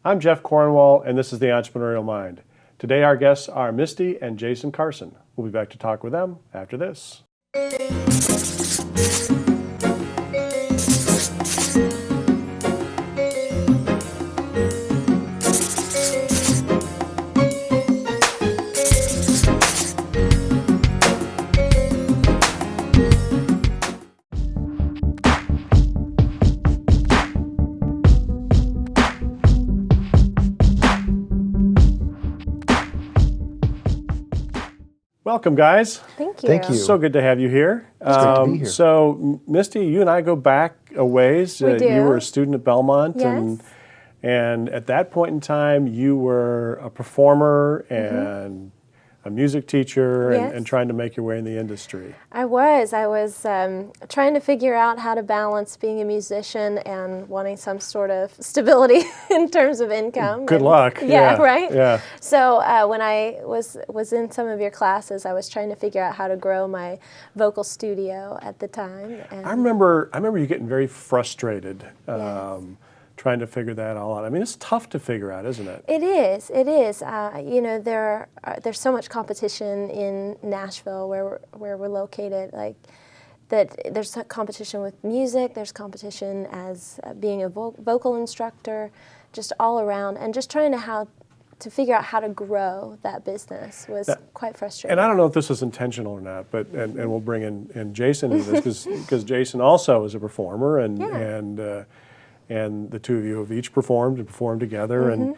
I'm Jeff Cornwall, and this is The Entrepreneurial Mind. Today our guests are Misty and Carson-Carson. We'll be back to talk with them after this. Welcome, guys. Thank you. Thank you. So good to have you here. It's great to be here. So, Misty, you and I go back a ways. We do. You were a student at Belmont, Yes. and at that point in time, you were a performer and a music teacher Yes. and trying to make your way in the industry. I was trying to figure out how to balance being a musician and wanting some sort of stability in terms of income. Good luck. Yeah, right? Yeah. So when I was in some of your classes, I was trying to figure out how to grow my vocal studio at the time. And I remember you getting very frustrated Yes. trying to figure that all out. I mean, it's tough to figure out, isn't it? It is. It is. There's so much competition in Nashville, where we're located. Like that, there's competition with music. There's competition as being a vocal instructor, just all around, and just trying to figure out how to grow that business was quite frustrating. And I don't know if this is intentional or not, but and we'll bring in Jason into this because Jason also is a performer, and the two of you have each performed together. And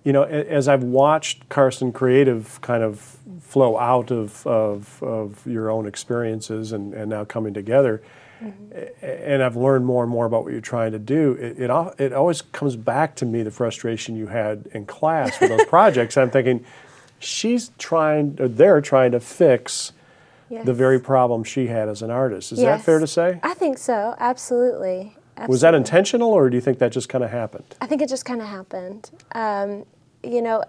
you know, as I've watched Carson Creative kind of flow out of your own experiences and now coming together, and I've learned more and more about what you're trying to do, it always comes back to me the frustration you had in class with those projects. I'm thinking, they're trying to fix Yes. the very problem she had as an artist. Is that Yes. fair to say? I think so. Absolutely. Was that Absolutely. intentional, or do you think that just kind of happened? I think it just kind of happened. You know,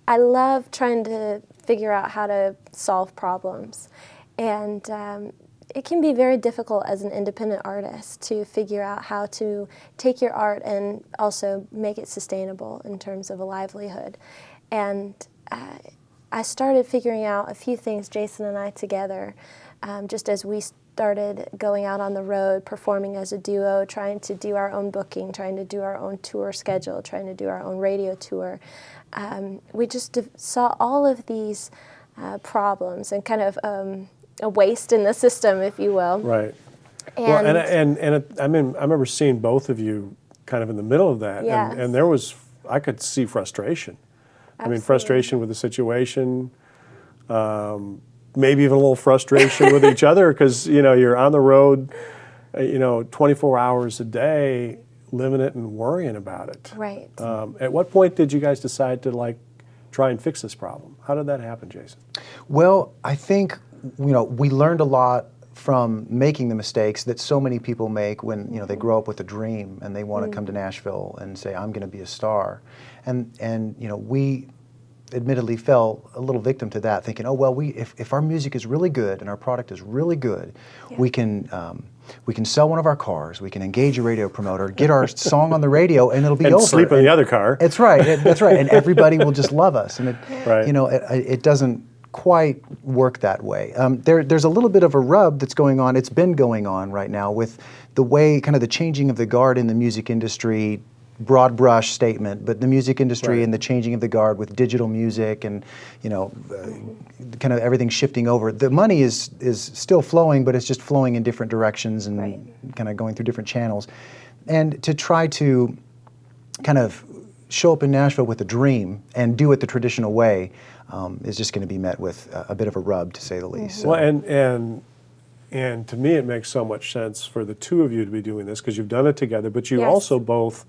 I love trying to figure out how to solve problems. And it can be very difficult as an independent artist to figure out how to take your art and also make it sustainable in terms of a livelihood. And I started figuring out a few things, Jason and I together, just as we started going out on the road, performing as a duo, trying to do our own booking, trying to do our own tour schedule, trying to do our own radio tour. We just saw all of these problems and kind of a waste in the system, if you will. Right. And, I remember seeing both of you kind of in the middle of that, Yes. and I could see frustration. I mean, Absolutely. frustration with the situation, maybe even a little frustration with each other because, you know, you're on the road, 24 hours a day, living it and worrying about it. Right. At what point did you guys decide to try and fix this problem? How did that happen, Jason? Well, I think, we learned a lot from making the mistakes that so many people make when, they grow up with a dream and they want to come to Nashville and say, I'm going to be a star. And we admittedly fell a little victim to that, thinking, oh, well, if our music is really good and our product is really good, we can sell one of our cars, we can engage a radio promoter, get our song on the radio, and it'll be over. And sleep in the other car. That's right. That's right. And everybody will just love us. And Right. it doesn't quite work that way. There's a little bit of a rub that's going on. It's been going on right now with the way, kind of the changing of the guard in the music industry. Broad brush statement, but the music industry Right. and the changing of the guard with digital music and kind of everything shifting over. The money is still flowing, but it's just flowing in different directions and Right. kind of going through different channels. And to try to kind of show up in Nashville with a dream and do it the traditional way is just going to be met with a bit of a rub, to say the least. So. Well, and to me, it makes so much sense for the two of you to be doing this because you've done it together, but you Yes. also both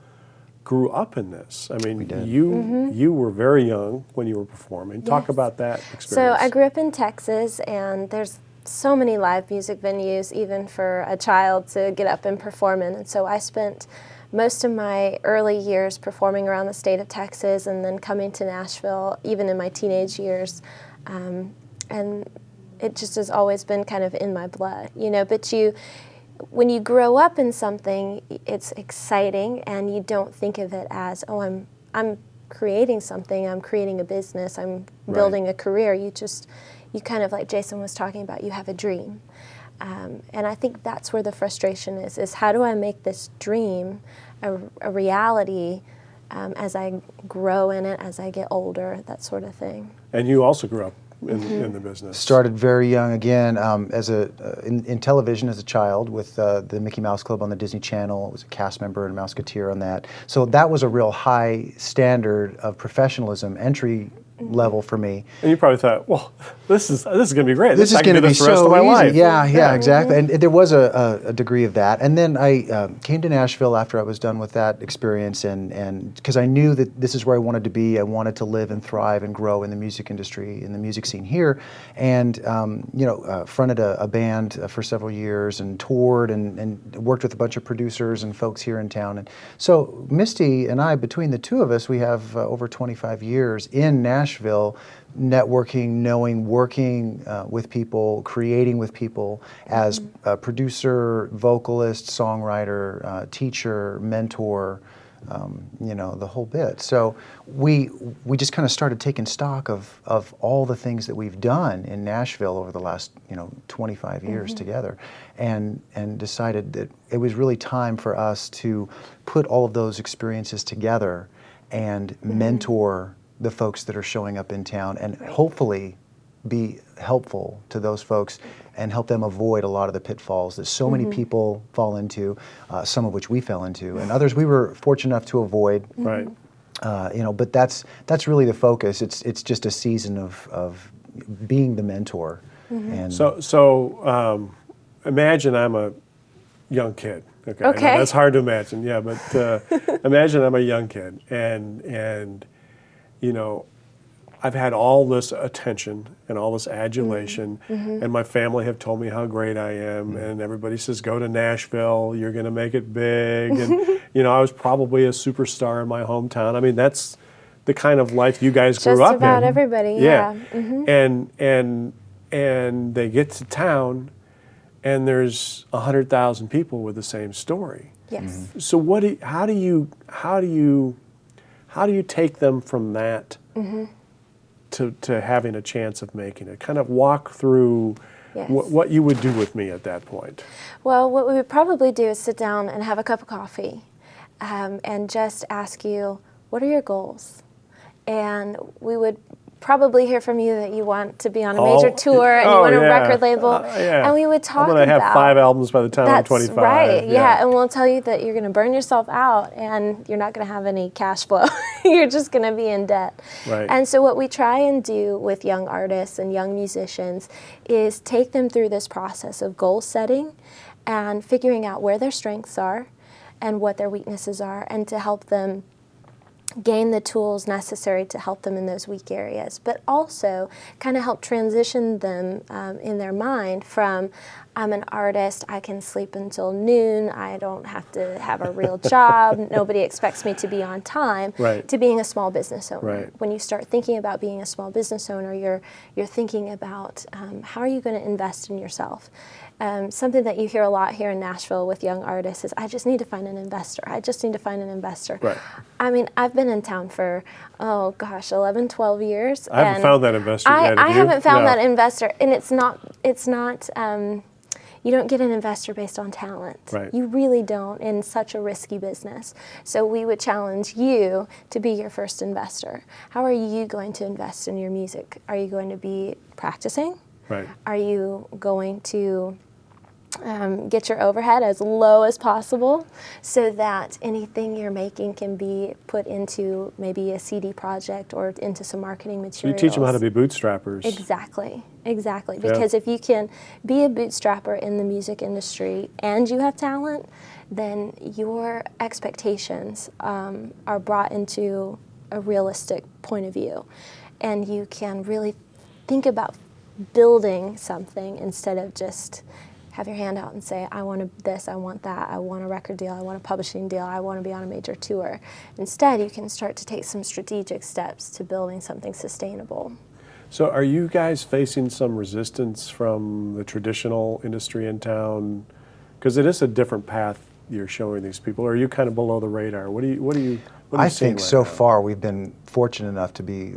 grew up in this. I mean, We did. you were very young when you were performing. Talk Yes. about that So experience. I grew up in Texas, and there's so many live music venues, even for a child to get up and perform in. And so I spent most of my early years performing around the state of Texas and then coming to Nashville, even in my teenage years. And it just has always been kind of in my blood, But when you grow up in something, it's exciting, and you don't think of it as, oh, I'm creating something, I'm creating a business, I'm building a career. You kind of, like Jason was talking about, you have a dream. And I think that's where the frustration is how do I make this dream a reality as I grow in it, as I get older, that sort of thing. And you also grew up in the business. Started very young again in television as a child with the Mickey Mouse Club on the Disney Channel. I was a cast member and Mouseketeer on that. So that was a real high standard of professionalism, entry level for me. And you probably thought, well, this is going to be great. This is going to be so the rest of my easy. life. Yeah, exactly. And there was a degree of that. And then I came to Nashville after I was done with that experience, and because I knew that this is where I wanted to be. I wanted to live and thrive and grow in the music industry, in the music scene here. And fronted a band for several years and toured and worked with a bunch of producers and folks here in town. And so Misty and I, between the two of us, we have over 25 years in Nashville, networking, knowing, working with people, creating with people as a producer, vocalist, songwriter, teacher, mentor, the whole bit. So we just kind of started taking stock of all the things that we've done in Nashville over the last 25 years together, and decided that it was really time for us to put all of those experiences together and mentor the folks that are showing up in town, and hopefully be helpful to those folks and help them avoid a lot of the pitfalls that so many people fall into, some of which we fell into, and others we were fortunate enough to avoid. Right. But that's really the focus. It's just a season of being the mentor. And So imagine I'm a young kid. Okay. I know that's hard to imagine. Yeah, but imagine I'm a young kid, and I've had all this attention and all this adulation, and my family have told me how great I am, and everybody says, go to Nashville, you're going to make it big, and I was probably a superstar in my hometown. I mean, that's the kind of life you guys grew up in. Just about everybody, yeah. And they get to town, and there's 100,000 people with the same story. Yes. So how do you take them from that to having a chance of making it? Kind of walk through what you would do with me at that point. Well, what we would probably do is sit down and have a cup of coffee and just ask you, what are your goals? And we would probably hear from you that you want to be on a major tour and you want a record label. And we would talk about... I'm going to have 5 albums by the time I'm 25. That's right, yeah. And we'll tell you that you're going to burn yourself out and you're not going to have any cash flow. You're just going to be in debt. Right. And so what we try and do with young artists and young musicians is take them through this process of goal setting and figuring out where their strengths are and what their weaknesses are, and to help them gain the tools necessary to help them in those weak areas, but also kind of help transition them in their mind from, I'm an artist, I can sleep until noon, I don't have to have a real job, nobody expects me to be on time, to being a small business owner. Right. When you start thinking about being a small business owner, you're thinking about how are you going to invest in yourself? Something that you hear a lot here in Nashville with young artists is, I just need to find an investor. I just need to find an investor. Right. I mean, I've been in town for, 11, 12 years. I haven't found that investor yet. I haven't found that investor. And it's not, you don't get an investor based on talent. Right. You really don't in such a risky business. So we would challenge you to be your first investor. How are you going to invest in your music? Are you going to be practicing? Right. Are you going to get your overhead as low as possible so that anything you're making can be put into maybe a CD project or into some marketing materials? So you teach them how to be bootstrappers. Exactly. Because if you can be a bootstrapper in the music industry and you have talent, then your expectations are brought into a realistic point of view. And you can really think about building something instead of just have your hand out and say, I want this, I want that, I want a record deal, I want a publishing deal, I want to be on a major tour. Instead, you can start to take some strategic steps to building something sustainable. So are you guys facing some resistance from the traditional industry in town Because it is a different path you're showing these people. Or are you kind of below the radar? What are you I seeing think right so now? far we've been fortunate enough to be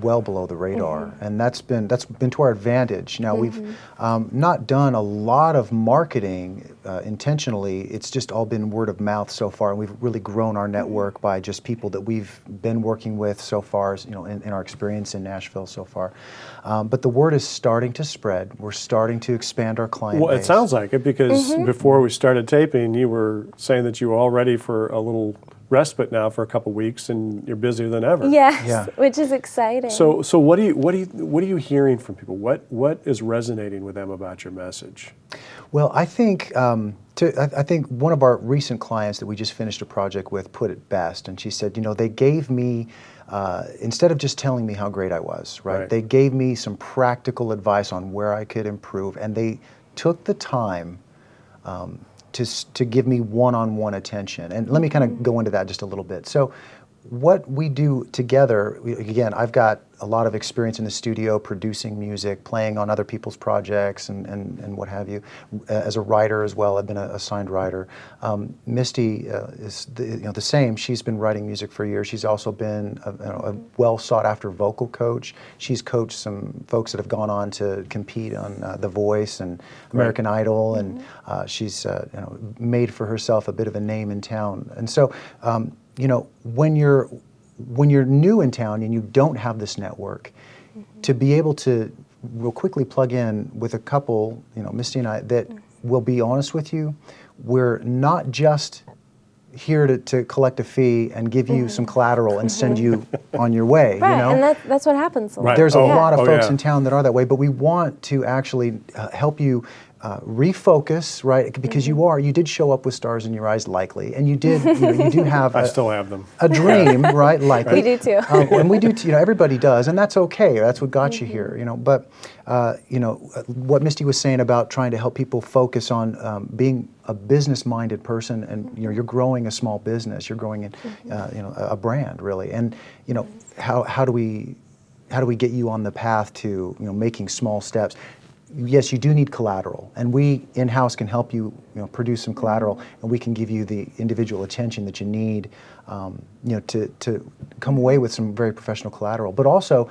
well below the radar, and that's been to our advantage. Now we've not done a lot of marketing intentionally. It's just all been word of mouth so far, and we've really grown our network by just people that we've been working with so far. In our experience in Nashville so far, but the word is starting to spread. We're starting to expand our client Well, base. it sounds like it because before we started taping, you were saying that you were all ready for a little respite now for a couple weeks, and you're busier than ever. Yes, Yeah. which is exciting. So what are you hearing from people? What is resonating with them about your message? Well, I think I think one of our recent clients that we just finished a project with put it best, and she said, they gave me instead of just telling me how great I was, right? They gave me some practical advice on where I could improve, and they took the time to give me one-on-one attention. And let me kind of go into that just a little bit. So what we do together, again, I've got a lot of experience in the studio producing music, playing on other people's projects and what have you. As a writer as well, I've been a signed writer. Misty is the same. She's been writing music for years. She's also been a well sought after vocal coach. She's coached some folks that have gone on to compete on The Voice and American Idol, and she's made for herself a bit of a name in town. And so when you're new in town and you don't have this network, to be able to real quickly plug in with a couple, Misty and I, that will be honest with you, we're not just here to collect a fee and give you some collateral and send you on your way. right, and that's what happens a lot. There's a lot of folks yeah. in town that are that way, but we want to actually help you refocus, right? Because you did show up with stars in your eyes, likely, and you did, you do have. I still have them. A dream, right? Likely. We do too. And we do, everybody does, and that's okay. That's what got you here, But, what Misty was saying about trying to help people focus on being a business-minded person, and you're growing a small business, you're growing a brand, really, and how do we get you on the path to making small steps? Yes, you do need collateral, and we in-house can help you, produce some collateral, and we can give you the individual attention that you need, to come away with some very professional collateral. But also,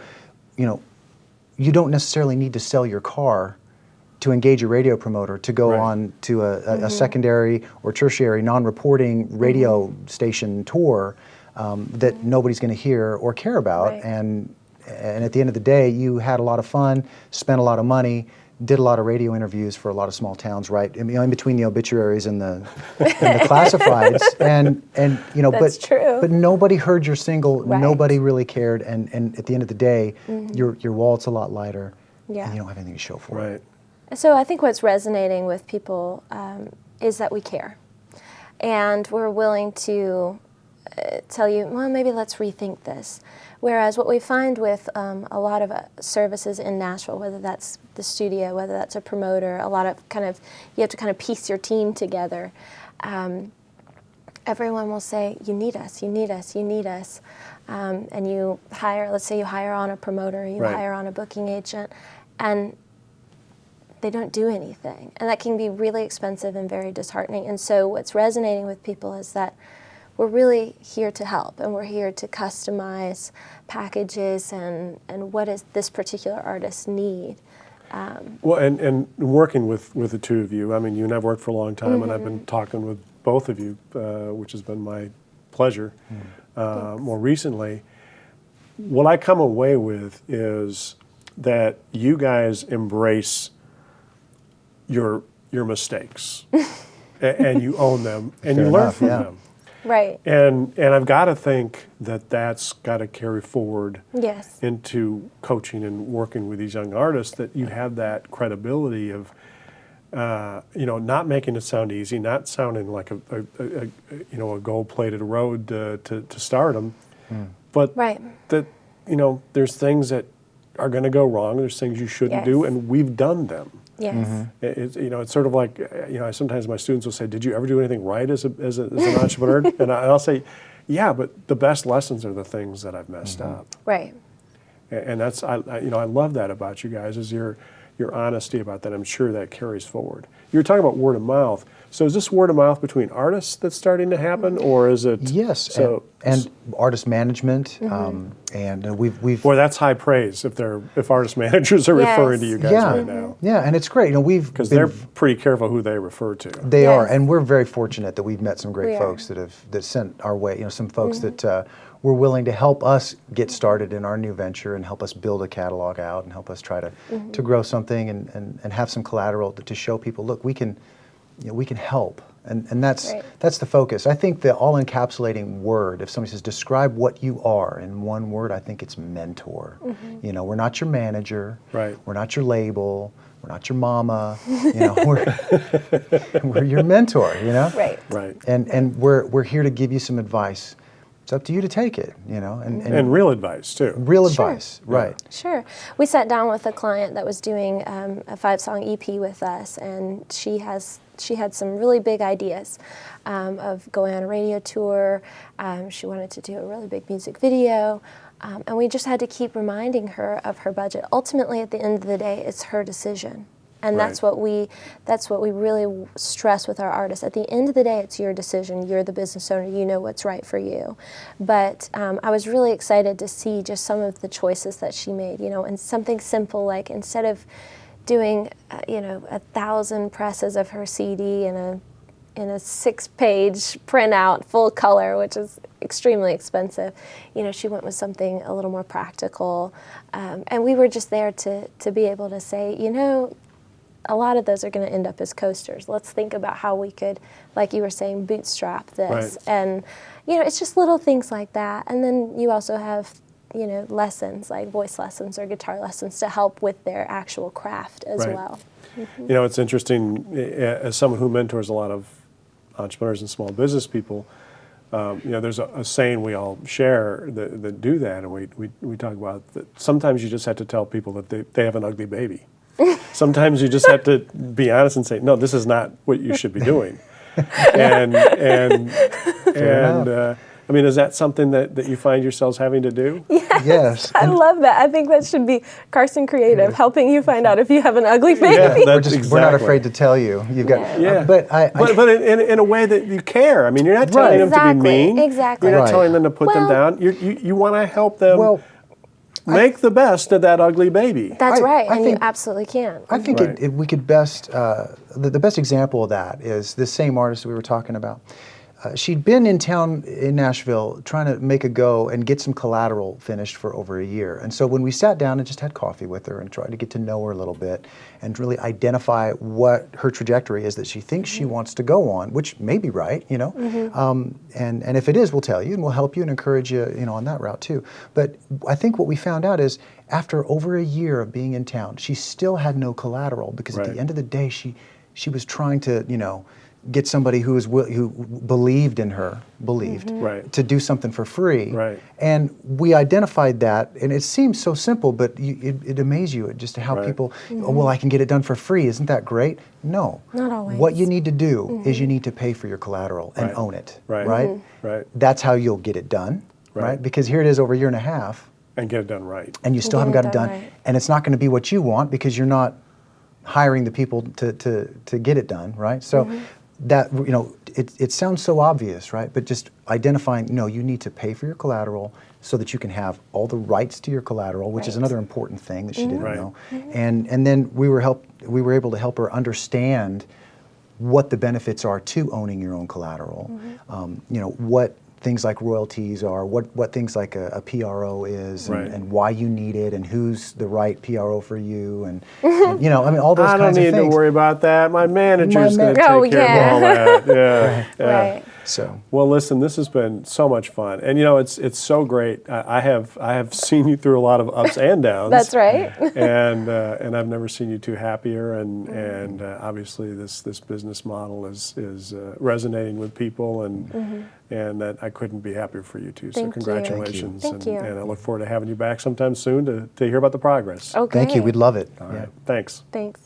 you don't necessarily need to sell your car to engage a radio promoter to go on to a secondary or tertiary non-reporting radio station tour that nobody's going to hear or care about. And at the end of the day, you had a lot of fun, spent a lot of money, did a lot of radio interviews for a lot of small towns, right? In between the obituaries and the classifieds, and That's true. But nobody heard your single. Right. Nobody really cared, and at the end of the day, your wallet's a lot lighter, Yeah. and you don't have anything to show for it. Right. So I think what's resonating with people is that we care, and we're willing to tell you, well, maybe let's rethink this. Whereas what we find with a lot of services in Nashville, whether that's the studio, whether that's a promoter, a lot of you have to kind of piece your team together. Everyone will say, you need us, you need us, you need us. And you hire, let's say you hire on a promoter, you hire on a booking agent, and they don't do anything. And that can be really expensive and very disheartening. And so what's resonating with people is that we're really here to help, and we're here to customize packages and what does this particular artist need. Well, and working with the two of you, I mean, you and I've worked for a long time, and I've been talking with both of you, which has been my pleasure more recently. What I come away with is that you guys embrace your mistakes, and you own them, and Fair you learn enough, from yeah. them. Right. And I've got to think that that's got to carry forward Yes. into coaching and working with these young artists, that you have that credibility of, not making it sound easy, not sounding like a gold-plated road to stardom, but that, there's things that are going to go wrong. There's things you shouldn't do, and we've done them. Yes. It's sort of like, sometimes my students will say, did you ever do anything right as an entrepreneur? And I'll say, yeah, but the best lessons are the things that I've messed up. Right. And that's, I love that about you guys, is you're your honesty about that, I'm sure that carries forward. You were talking about word of mouth. So is this word of mouth between artists that's starting to happen, or is it? Yes, So and artist management, and we've boy, that's high praise if artist managers are Yes. referring to you guys yeah, right now, yeah, and it's great. because they're pretty careful who they refer to. They are, Yes. and we're very fortunate that we've met some great We are. folks that sent our way. Some folks that were willing to help us get started in our new venture and help us build a catalog out and help us try to grow something and have some collateral to show people, look, we can help, and that's Right. that's the focus. I think the all-encapsulating word, if somebody says describe what you are in one word, I think it's mentor. We're not your manager, Right. We're not your label. We're not your mama, we're your mentor, Right. Right. And we're here to give you some advice. It's up to you to take it, And real advice too. real Sure. advice, right? Sure. We sat down with a client that was doing a 5-song EP with us, and she had some really big ideas of going on a radio tour. She wanted to do a really big music video, and we just had to keep reminding her of her budget. Ultimately, at the end of the day, it's her decision. And that's Right. what we really stress with our artists. At the end of the day, it's your decision. You're the business owner. You know what's right for you. But I was really excited to see just some of the choices that she made. And something simple like instead of doing 1,000 presses of her CD in a 6-page printout, full color, which is extremely expensive. She went with something a little more practical, and we were just there to be able to say, a lot of those are going to end up as coasters. Let's think about how we could, like you were saying, bootstrap this. Right. And, it's just little things like that. And then you also have, lessons, like voice lessons or guitar lessons to help with their actual craft as Right. well. It's interesting, as someone who mentors a lot of entrepreneurs and small business people, there's a saying we all share that do that, and we talk about that sometimes you just have to tell people that they have an ugly baby. Sometimes you just have to be honest and say, no, this is not what you should be doing. and is that something that you find yourselves having to do? Yes. I love that. I think that should be Carson Creative, helping you find out if you have an ugly baby. Yeah, We're not afraid to tell you. You've got, Yeah. but But in a way that you care. I mean, you're not telling them to be mean. Exactly. You're not Right. telling them to put them Well- down. You want to help them well, make the best of that ugly baby. That's right, I and think- you absolutely can. I think Right. we could best, the best example of that is this same artist that we were talking about. She'd been in town in Nashville trying to make a go and get some collateral finished for over a year. And so when we sat down and just had coffee with her and tried to get to know her a little bit and really identify what her trajectory is that she thinks she wants to go on, which may be right, and if it is, we'll tell you and we'll help you and encourage you, on that route too. But I think what we found out is after over a year of being in town, she still had no collateral because at Right. the end of the day, she was trying to, get somebody who believed in her, Right. to do something for free. Right. And we identified that, and it seems so simple, but it amazes you just how Right. people, oh, well, I can get it done for free. Isn't that great? No. Not always. What you need to do is you need to pay for your collateral and Right. own it. Right. Right? Right. That's how you'll get it done. Right. Right? Because here it is over a year and a half, And get it done right. and you still Get haven't it got it done done. right. And it's not going to be what you want because you're not hiring the people to get it done, right? So that, it sounds so obvious, right? But just identifying, no, you need to pay for your collateral so that you can have all the rights to your collateral, which is Right. another important thing that she didn't Right. know. And then we were able to help her understand what the benefits are to owning your own collateral. What things like royalties are, what things like a PRO is, Right. and why you need it, and who's the right PRO for you, and all those I don't kinds of need to things. worry about that. My manager's My going to man- take Oh, care yeah. of all that. Yeah. Yeah. Right. So Well, listen, this has been so much fun, and it's so great. I have seen you through a lot of ups and downs. That's right. and I've never seen you two happier, and obviously this business model is resonating with people, and that I couldn't be happier for you two. So Thank you. congratulations, Thank you. and I look forward to having you back sometime soon to hear about the progress. Okay. thank you. We'd love it. All Yeah. right, thanks. Thanks.